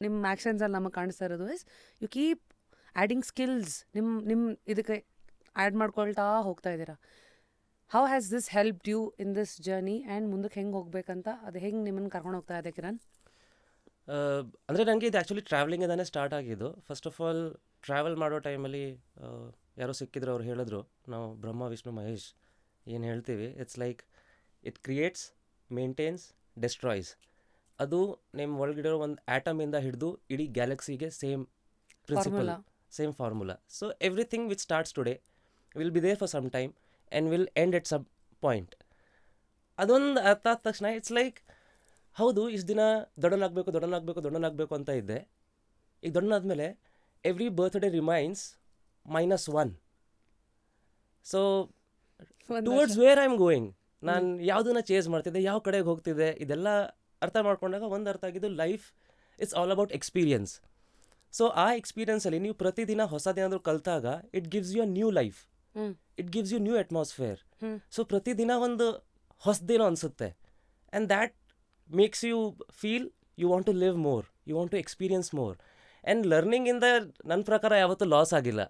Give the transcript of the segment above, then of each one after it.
ನಿಮ್ಮ ಆ್ಯಕ್ಷನ್ಸಲ್ಲಿ ನಮಗೆ ಕಾಣಿಸ್ತಾ ಇರೋದು is you keep adding skills ನಿಮ್ಮ ಇದಕ್ಕೆ ಆ್ಯಡ್ ಮಾಡ್ಕೊಳ್ತಾ ಹೋಗ್ತಾ ಇದ್ದೀರಾ. How has this helped you in this journey and ಮುಂದಕ್ಕೆ ಹೆಂಗೆ ಹೋಗ್ಬೇಕಂತ ಅದು ಹೆಂಗೆ ನಿಮ್ಮನ್ನು ಕರ್ಕೊಂಡು ಹೋಗ್ತಾ ಇದೆ ಕಿರಣ್? ಅಂದರೆ ನನಗೆ ಇದು ಆ್ಯಕ್ಚುಲಿ ಟ್ರಾವೆಲಿಂಗಿಂದಾನೇ ಸ್ಟಾರ್ಟ್ ಆಗಿದ್ದು. ಫಸ್ಟ್ ಆಫ್ ಆಲ್ ಟ್ರಾವೆಲ್ ಮಾಡೋ ಟೈಮಲ್ಲಿ ಯಾರೋ ಸಿಕ್ಕಿದ್ರು, ಅವ್ರು ಹೇಳಿದ್ರು, ನಾವು ಬ್ರಹ್ಮ ವಿಷ್ಣು ಮಹೇಶ್ ಏನು ಹೇಳ್ತೀವಿ, it's like it creates, maintains, destroys. ಅದು ನಿಮ್ಮ ಒಳಗಿರೋ ಒಂದು ಆ್ಯಟಮಿಂದ ಹಿಡಿದು ಇಡೀ ಗ್ಯಾಲಕ್ಸಿಗೆ same principle, same formula. So everything which starts today will be there for some time and will end at some point. ಅದೊಂದು ಅರ್ಥ ಆದ ತಕ್ಷಣ ಇಟ್ಸ್ ಲೈಕ್ ಹೌದು, ಇಷ್ಟು ದಿನ ದೊಡ್ಡನಾಗಬೇಕು ಅಂತ ಇದ್ದೆ. ಈಗ ದೊಡ್ಡನಾದ್ಮೇಲೆ every birthday remains -1. So towards where I am going, ನಾನು ಯಾವುದನ್ನ ಚೇಸ್ ಮಾಡ್ತಿದ್ದೆ, ಯಾವ ಕಡೆಗೆ ಹೋಗ್ತಿದ್ದೆ, ಇದೆಲ್ಲ ಅರ್ಥ ಮಾಡ್ಕೊಂಡಾಗ ಒಂದು ಅರ್ಥ ಆಗಿದ್ದು life it's all about experience. So ಆ ಎಕ್ಸ್ಪೀರಿಯನ್ಸಲ್ಲಿ ನೀವು ಪ್ರತಿದಿನ ಹೊಸದೇನಾದರೂ ಕಲಿತಾಗ it gives you a new life, it gives you new atmosphere. So ಪ್ರತಿದಿನ ಒಂದು ಹೊಸದೇನೋ ಅನಿಸುತ್ತೆ and that makes you feel you want to live more, you want to experience more. And learning in the ನನ್ನ ಪ್ರಕಾರ ಯಾವತ್ತೂ loss ಆಗಿಲ್ಲ.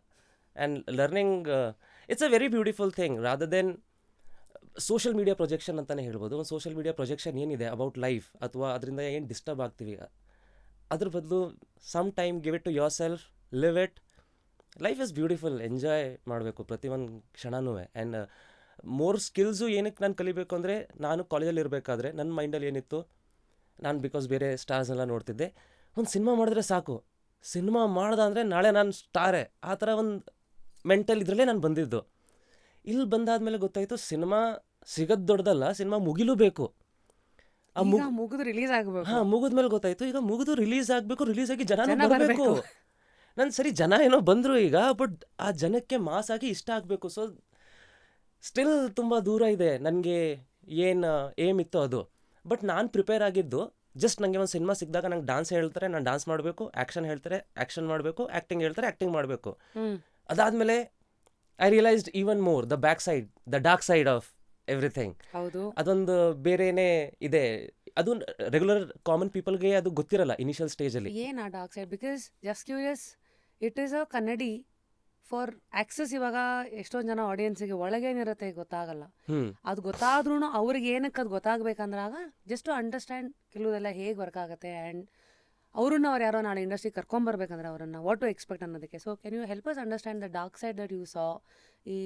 And learning it's a very beautiful thing rather than social media projection ಅಂತಲೇ ಹೇಳ್ಬೋದು. ಒಂದು social media projection ಏನಿದೆ about life ಅಥವಾ ಅದರಿಂದ ಏನು ಡಿಸ್ಟರ್ಬ್ ಆಗ್ತೀವಿ, ಅದ್ರ ಬದಲು some time give it to yourself, live it. Life is beautiful, enjoy ಮಾಡಬೇಕು ಪ್ರತಿಯೊಂದು ಕ್ಷಣನೂ. ಆ್ಯಂಡ್ ಮೋರ್ ಸ್ಕಿಲ್ಸು ಏನಕ್ಕೆ ನಾನು ಕಲಿಬೇಕು ಅಂದರೆ, ನಾನು ಕಾಲೇಜಲ್ಲಿ ಇರಬೇಕಾದ್ರೆ ನನ್ನ ಮೈಂಡಲ್ಲಿ ಏನಿತ್ತು, ನಾನು ಬಿಕಾಸ್ ಬೇರೆ ಸ್ಟಾರ್ಸ್ನೆಲ್ಲ ನೋಡ್ತಿದ್ದೆ, ಒಂದು ಸಿನಿಮಾ ಮಾಡಿದ್ರೆ ಸಾಕು, ಸಿನಿಮಾ ಮಾಡ್ದೆ ಅಂದರೆ ನಾಳೆ ನಾನು ಸ್ಟಾರೇ, ಆ ಥರ ಒಂದು ಮೆಂಟಲ್ ಇದರಲ್ಲೇ ನಾನು ಬಂದಿದ್ದು. ಇಲ್ಲಿ ಬಂದಾದ್ಮೇಲೆ ಗೊತ್ತಾಯಿತು ಸಿನಿಮಾ ಸಿಗೋದು ದೊಡ್ಡದಲ್ಲ, ಸಿನಿಮಾ ಮುಗಿಲೂಬೇಕು. ಮುಗಿದು ರಿಲೀಸ್ ಆಗಬೇಕು. ಮುಗಿದ್ಮೇಲೆ ಗೊತ್ತಾಯಿತು ಈಗ ಮುಗಿದು ರಿಲೀಸ್ ಆಗಬೇಕು, ರಿಲೀಸ್ ಆಗಿ ಜನ ಬರಬೇಕು. ನಾನು ಸರಿ ಜನ ಏನೋ ಬಂದರು ಈಗ, ಬಟ್ ಆ ಜನಕ್ಕೆ ಮಾಸ್ ಆಗಿ ಇಷ್ಟ ಆಗಬೇಕು. ಸೊ ಸ್ಟಿಲ್ ತುಂಬ ದೂರ ಇದೆ ನನಗೆ ಏನು ಏಮ್ ಇತ್ತು ಅದು. ಬಟ್ ನಾನು ಪ್ರಿಪೇರ್ ಆಗಿದ್ದು ಜಸ್ಟ್ ನನಗೆ ಒಂದು ಸಿನಿಮಾ ಸಿಕ್ಕಿದಾಗ ನಂಗೆ ಡಾನ್ಸ್ ಹೇಳ್ತಾರೆ, ನಾನು ಡಾನ್ಸ್ ಮಾಡಬೇಕು, ಆ್ಯಕ್ಷನ್ ಹೇಳ್ತಾರೆ ಆ್ಯಕ್ಷನ್ ಮಾಡಬೇಕು, ಆ್ಯಕ್ಟಿಂಗ್ ಹೇಳ್ತಾರೆ ಆ್ಯಕ್ಟಿಂಗ್ ಮಾಡಬೇಕು. ಅದಾದಮೇಲೆ I realised even more the back side, the dark side of everything. ಅದೊಂದು ಬೇರೆನೇ ಇದೆ, ಅದು ರೆಗ್ಯುಲರ್ ಕಾಮನ್ ಪೀಪಲ್ಗೆ ಅದು ಗೊತ್ತಿರಲ್ಲ ಇನಿಷಿಯಲ್ ಸ್ಟೇಜಲ್ಲಿ. ಏನು ಆ dark side? Because just curious, it is a ಕನ್ನಡಿ ಫಾರ್ ಆಕ್ಸೆಸ್. ಇವಾಗ ಎಷ್ಟೊಂದು ಜನ ಆಡಿಯನ್ಸಿಗೆ ಒಳಗೇನಿರುತ್ತೆ ಗೊತ್ತಾಗಲ್ಲ. ಅದು ಗೊತ್ತಾದ್ರೂ ಅವ್ರಿಗೆ ಏನಕ್ಕೆ ಅದು ಗೊತ್ತಾಗಬೇಕಂದ್ರಾಗ ಜಸ್ಟ್ ಟು ಅಂಡರ್ಸ್ಟ್ಯಾಂಡ್ ಕೆಲವುದೆಲ್ಲ ಹೇಗೆ ವರ್ಕ್ ಆಗುತ್ತೆ ಆ್ಯಂಡ್ ಅವ್ರನ್ನ ಅವ್ರು ಯಾರೋ ನಾಳೆ ಇಂಡಸ್ಟ್ರಿಗೆ ಕರ್ಕೊಂಬರ್ಬೇಕಂದ್ರೆ ಅವರನ್ನು ವಾಟ್ ಟು ಎಕ್ಸ್ಪೆಕ್ಟ್ ಅನ್ನೋದಕ್ಕೆ. So can you help us understand the dark side that you saw? ಈ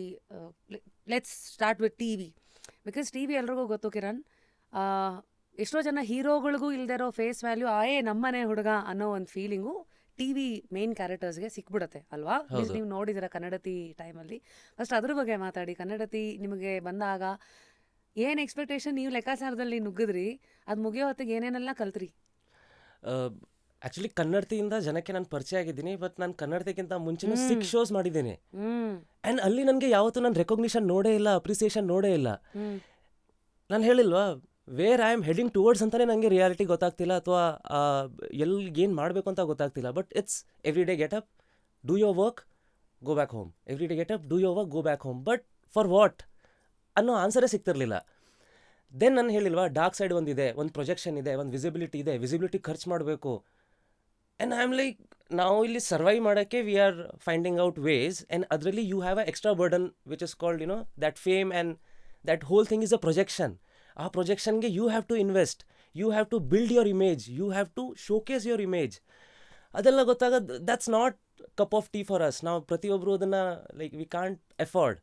let's start with T V. Because T V ಎಲ್ರಿಗೂ ಗೊತ್ತು ಕಿರಣ್, ಎಷ್ಟೋ ಜನ ಹೀರೋಗಳಿಗೂ ಇಲ್ದಿರೋ ಫೇಸ್ ವ್ಯಾಲ್ಯೂ ನಮ್ಮನೆ ಹುಡುಗ ಅನ್ನೋ ಒಂದು ಫೀಲಿಂಗು ಟಿ ವಿ ಮೇನ್ ಕ್ಯಾರೆಕ್ಟರ್ಸ್ಗೆ ಸಿಕ್ಬಿಡುತ್ತೆ ಅಲ್ವಾ? ನೀವು ನೋಡಿದಿರ ಕನ್ನಡತಿ ಟೈಮಲ್ಲಿ. ಫಸ್ಟ್ ಅದ್ರ ಬಗ್ಗೆ ಮಾತಾಡಿ. ಕನ್ನಡತಿ ನಿಮಗೆ ಬಂದಾಗ ಏನು ಎಕ್ಸ್ಪೆಕ್ಟೇಷನ್, ನೀವು ಲೆಕ್ಕಾಚಾರದಲ್ಲಿ ನುಗ್ಗಿದ್ರಿ, ಅದು ಮುಗಿಯೋ ಹೊತ್ತಿಗೆ ಏನೇನೆಲ್ಲ ಕಲ್ತ್ರಿ? ಆ್ಯಕ್ಚುಲಿ ಕನ್ನಡತಿಯಿಂದ ಜನಕ್ಕೆ ನಾನು ಪರಿಚಯ ಆಗಿದ್ದೀನಿ, ಬಟ್ ನಾನು ಕನ್ನಡತಿಗಿಂತ ಮುಂಚೆ 6 shows ಮಾಡಿದ್ದೀನಿ. ಆ್ಯಂಡ್ ಅಲ್ಲಿ ನನಗೆ ಯಾವತ್ತೂ ನಾನು ರೆಕಗ್ನಿಷನ್ ನೋಡೇ ಇಲ್ಲ, ಅಪ್ರಿಸಿಯೇಷನ್ ನೋಡೇ ಇಲ್ಲ. ನಾನು ಹೇಳಿಲ್ವಾ, where I am heading towards ಅಂತಲೇ ನನಗೆ ರಿಯಾಲಿಟಿ ಗೊತ್ತಾಗ್ತಿಲ್ಲ, ಅಥವಾ ಏನು ಮಾಡಬೇಕು ಅಂತ ಗೊತ್ತಾಗ್ತಿಲ್ಲ. But it's every day get up, do your work, go back home, every day get up, do your work, go back home. But for what ಅನ್ನೋ ಆನ್ಸರೇ ಸಿಗ್ತಿರ್ಲಿಲ್ಲ. ದೆನ್ ನಾನು ಹೇಳಿಲ್ವಾ, ಡಾರ್ಕ್ ಸೈಡ್ ಒಂದಿದೆ, ಒಂದು ಪ್ರೊಜೆಕ್ಷನ್ ಇದೆ, ಒಂದು ವಿಸಿಬಿಲಿಟಿ ಇದೆ, ವಿಸಿಬಿಲಿಟಿ ಖರ್ಚು ಮಾಡಬೇಕು. ಆ್ಯಂಡ್ ಐ ಆಮ್ ಲೈಕ್, ನಾವು ಇಲ್ಲಿ ಸರ್ವೈವ್ ಮಾಡೋಕ್ಕೆ we are finding out ways, and ಅದರಲ್ಲಿ you have a extra burden which is called that fame, and that whole thing is a projection. ಆ ಪ್ರೊಜೆಕ್ಷನ್ಗೆ you have to invest, you have to build your image, you have to showcase your image. ಅದೆಲ್ಲ ಗೊತ್ತಾಗ that's not cup of tea for us. ನಾವು ಪ್ರತಿಯೊಬ್ಬರು ಅದನ್ನು like we can't afford.